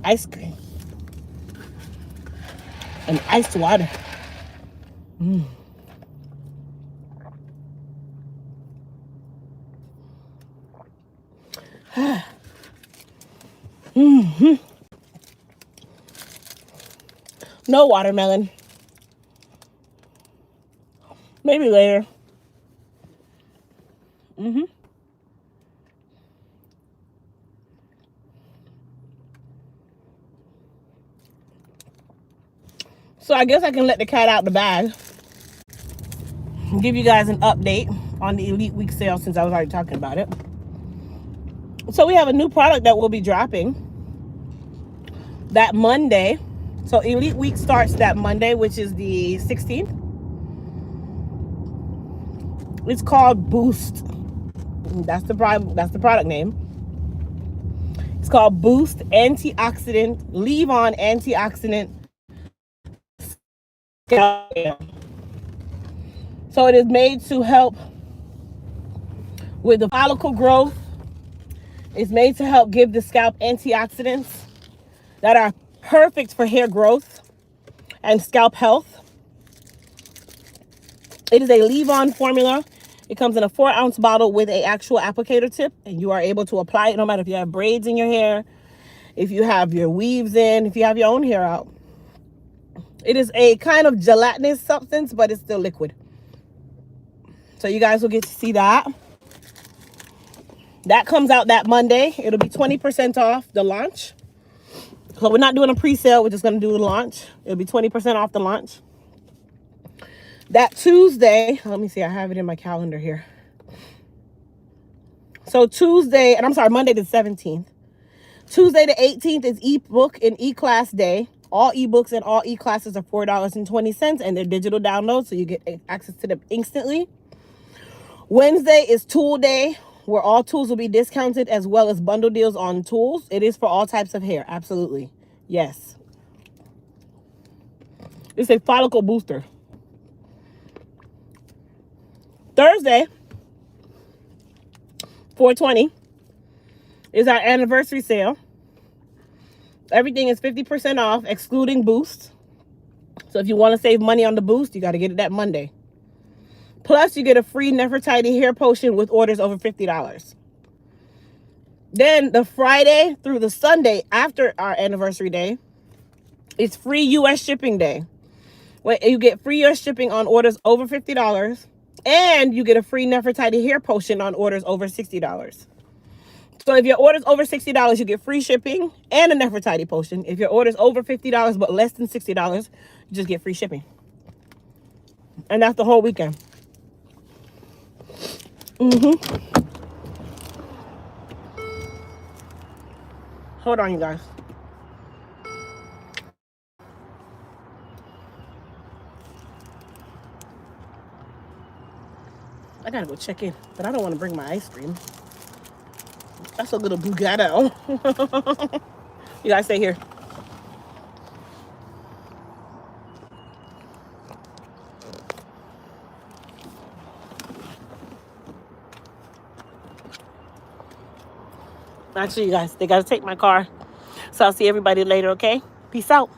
Ice cream. And iced water. No watermelon. Maybe later. So I guess I can let the cat out the bag. Give you guys an update on the Elite Week sale since I was already talking about it. So we have a new product that will be dropping that Monday. So Elite Week starts that Monday, which is the 16th. It's called Boost. That's the product name. It's called Boost Antioxidant, Leave-On Antioxidant. So it is made to help with the follicle growth. It's made to help give the scalp antioxidants that are perfect for hair growth and scalp health. It is a leave-on formula. It comes in a 4-ounce bottle with an actual applicator tip, and you are able to apply it no matter if you have braids in your hair, if you have your weaves in, if you have your own hair out. It is a kind of gelatinous substance, but it's still liquid. So you guys will get to see that. That comes out that Monday. It'll be 20% off the launch. So we're not doing a pre-sale. We're just going to do the launch. It'll be 20% off the launch. That Tuesday, let me see. I have it in my calendar here. So Tuesday, and I'm sorry, Monday the 17th. Tuesday the 18th is ebook and e-class day. All ebooks and all e-classes are $4.20, and they're digital downloads, so you get access to them instantly. Wednesday is tool day, where all tools will be discounted, as well as bundle deals on tools. It is for all types of hair. Absolutely. Yes. It's a follicle booster. 420 is our anniversary sale. Everything is 50% off, excluding Boost. So if you want to save money on the Boost, you got to get it that Monday. Plus, you get a free Nefertiti hair potion with orders over $50. Then the Friday through the Sunday after our anniversary day, it's free U.S. shipping day. Where you get free U.S. shipping on orders over $50, and you get a free Nefertiti hair potion on orders over $60. So if your order's over $60, you get free shipping and a Nefertiti potion. If your order's over $50 but less than $60, you just get free shipping. And that's the whole weekend. Hold on, you guys. I gotta go check in, but I don't want to bring my ice cream. That's a little Bugatti. You guys stay here. Actually, you guys, they gotta take my car. So I'll see everybody later, okay? Peace out.